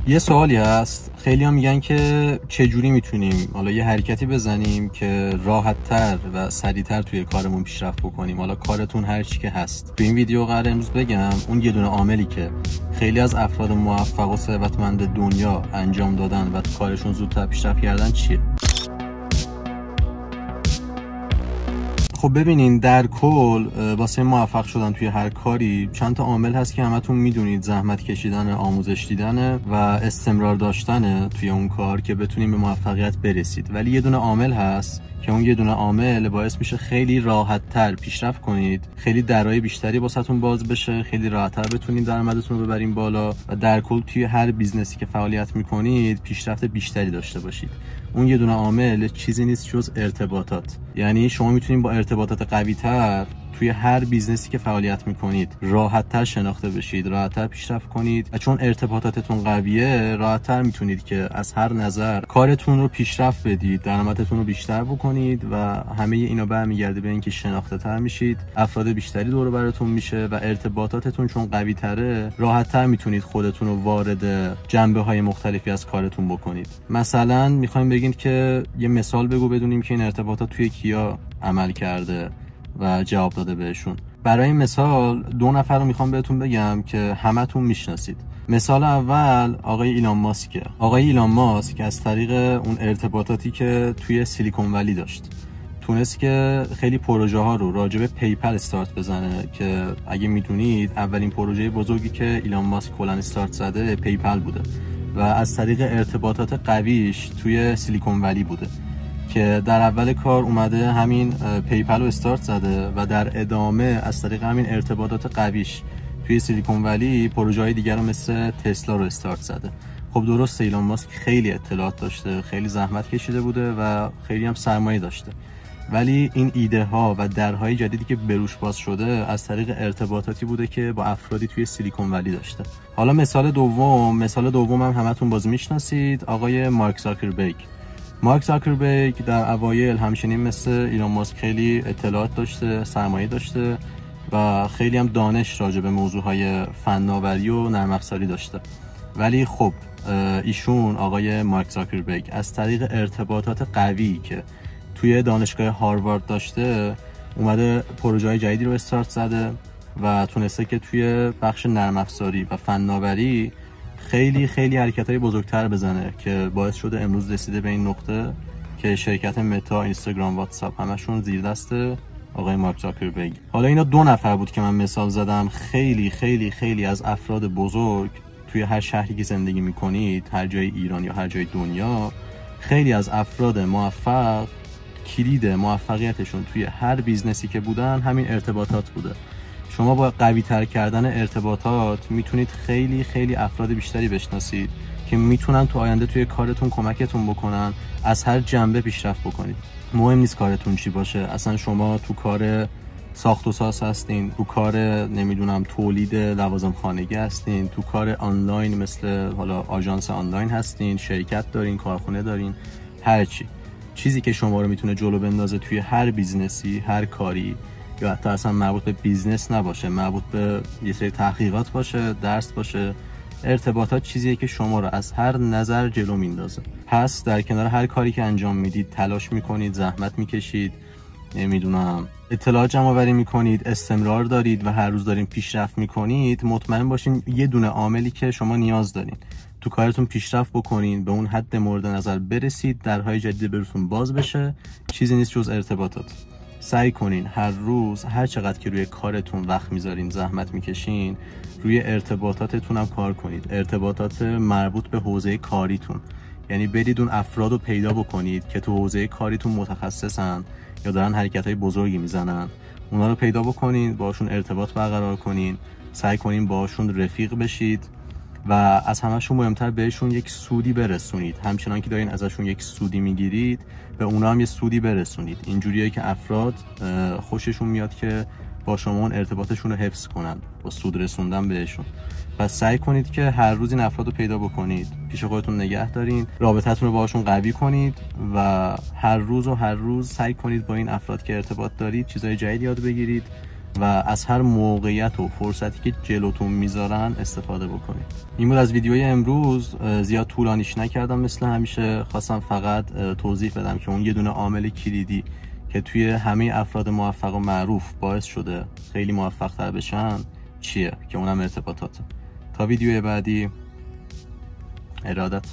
یه سوالی هست، خیلی هم میگن که چجوری میتونیم حالا یه حرکتی بزنیم که راحت‌تر و سریع‌تر توی کارمون پیشرفت بکنیم. حالا کارتون هر چی که هست. تو این ویدیو قراره امروز بگم اون یه دونه عاملی که خیلی از افراد موفق و ثروتمند دنیا انجام دادن و تو کارشون زودتر پیشرفت کردن چیه. خب ببینین، در کل واسه موفق شدن توی هر کاری چند تا عامل هست که همتون میدونید. زحمت کشیدن، آموزش دیدن و استمرار داشتن توی اون کار که بتونیم به موفقیت برسید. ولی یه دونه عامل هست که اون یه دونه عامل باعث میشه خیلی راحت‌تر پیشرفت کنید، خیلی درآمد بیشتری واسهتون باز بشه، خیلی راحت‌تر بتونید درآمدتون رو ببرین بالا و در کل توی هر بیزنسی که فعالیت میکنید پیشرفت بیشتری داشته باشید. اون یه دونه عامل چیزی نیست جز ارتباطات. یعنی شما میتونید با ارتباطات قوی‌تر توی هر بیزنسی که فعالیت میکنید راحت‌تر شناخته بشید، راحت‌تر پیشرفت کنید و چون ارتباطاتتون قویه راحت‌تر میتونید که از هر نظر کارتون رو پیشرفت بدید، درآمدتون رو بیشتر بکنید و همه اینا برمیگرده به اینکه شناخته‌تر میشید، افراد بیشتری دور و براتون میشه و ارتباطاتتون چون قوی‌تره راحت‌تر میتونید خودتون رو وارد جنبه‌های مختلفی از کارتون بکنید. مثلا می‌خوایم بگید که یه مثال بگو بدونیم که این ارتباطات توی کیا عمل کرده و جواب داده بهشون. برای این مثال 2 نفر رو میخوام بهتون بگم که همتون میشناسید. مثال اول آقای ایلان ماسکه. آقای ایلان ماسک از طریق اون ارتباطاتی که توی سیلیکون ولی داشت تونست که خیلی پروژه ها رو راجع به پیپل استارت بزنه که اگه میدونید اولین پروژه بزرگی که ایلان ماسک کلا استارت زده پیپل بوده و از طریق ارتباطات قویش توی سیلیکون ولی بوده که در اول کار اومده همین پیپل رو استارت زده و در ادامه از طریق همین ارتباطات قویش توی سیلیکون ولی پروژه های دیگر رو مثل تسلا رو استارت زده. خب درست ایلان ماسک خیلی اطلاعات داشته، خیلی زحمت کشیده بوده و خیلی هم سرمایه داشته، ولی این ایده ها و درهای جدیدی که بروش باز شده از طریق ارتباطاتی بوده که با افرادی توی سیلیکون ولی داشته. حالا مثال دوم هم همتون باز میشناسید، آقای مارک زاکربرگ. مارک زاکربرگ در اوایل همچنین مثل ایلان ماسک خیلی اطلاعات داشته، سرمایه داشته و خیلی هم دانش راجع به موضوعهای فناوری و نرم افزاری داشته. ولی خب ایشون آقای مارک زاکربرگ از طریق ارتباطات قوی که توی دانشگاه هاروارد داشته اومده پروژه‌های جدیدی رو استارت زده و تونسته که توی بخش نرم افزاری و فناوری خیلی حرکت‌های بزرگتر بزنه که باعث شده امروز رسیده به این نقطه که شرکت متا، اینستاگرام، واتساپ همشون زیر دست آقای مارک زاکربرگ. حالا اینا 2 نفر بود که من مثال زدم. خیلی از افراد بزرگ توی هر شهری که زندگی میکنید، هر جای ایران یا هر جای دنیا، خیلی از افراد موفق کلید موفقیتشون توی هر بیزنسی که بودن همین ارتباطات بوده. شما با قوی تر کردن ارتباطات میتونید خیلی افراد بیشتری بشناسید که میتونن تو آینده توی کارتون کمکتون بکنن از هر جنبه پیشرفت بکنید. مهم نیست کارتون چی باشه، اصلا شما تو کار ساخت و ساز هستین، تو کار نمیدونم تولید لوازم خانگی هستین، تو کار آنلاین مثل حالا آژانس آنلاین هستین، شرکت دارین، کارخونه دارین، هر چیزی که شما رو میتونه جلو بندازه توی هر بیزنسی، هر کاری، یا حتی اصلا مربوط به بیزنس نباشه، مربوط به یه سری تحقیقات باشه، درس باشه، ارتباطات چیزیه که شما رو از هر نظر جلو میندازه. پس در کنار هر کاری که انجام میدید تلاش میکنید، زحمت میکشید، نمیدونم اطلاعات جمع آوری میکنید، استمرار دارید و هر روز دارین پیشرفت میکنید، مطمئن باشین یه دونه عاملی که شما نیاز دارین تو کارتون پیشرفت بکنین، به اون حد مورد نظر برسید، درهای جدید براتون باز بشه، چیزی نیست جز ارتباطات. سعی کنین هر روز هر چقدر که روی کارتون وقت میذارین، زحمت میکشین، روی ارتباطاتتون هم کار کنید. ارتباطات مربوط به حوزه کاریتون، یعنی برید اون افراد رو پیدا بکنید که تو حوزه کاریتون متخصصن یا دارن حرکت‌های بزرگی میزنن، اونا رو پیدا بکنین، باشون ارتباط برقرار کنین، سعی کنین باشون رفیق بشید و از همه‌شون مهمتر بهشون یک سودی برسونید. همچنان که دارین ازشون یک سودی میگیرید، به اونا هم یه سودی برسونید. اینجوریه که افراد خوششون میاد که با شما اون ارتباطشون رو حفظ کنن با سود رسوندن بهشون. پس سعی کنید که هر روز این افراد رو پیدا بکنید، پیش خودتون نگه دارین، رابطتون رو باهاشون قوی کنید و هر روز سعی کنید با این افراد که ارتباط دارید چیزای جدید یاد بگیرید و از هر موقعیت و فرصتی که جلوتون میذارن استفاده بکنید. این بود از ویدیوی امروز. زیاد طولانیش نکردم مثل همیشه، خواستم فقط توضیح بدم که اون یه دونه عامل کلیدی که توی همه افراد موفق و معروف باعث شده خیلی موفق تر بشن چیه، که اونم ارتباطاته. تا ویدیوی بعدی، ارادت.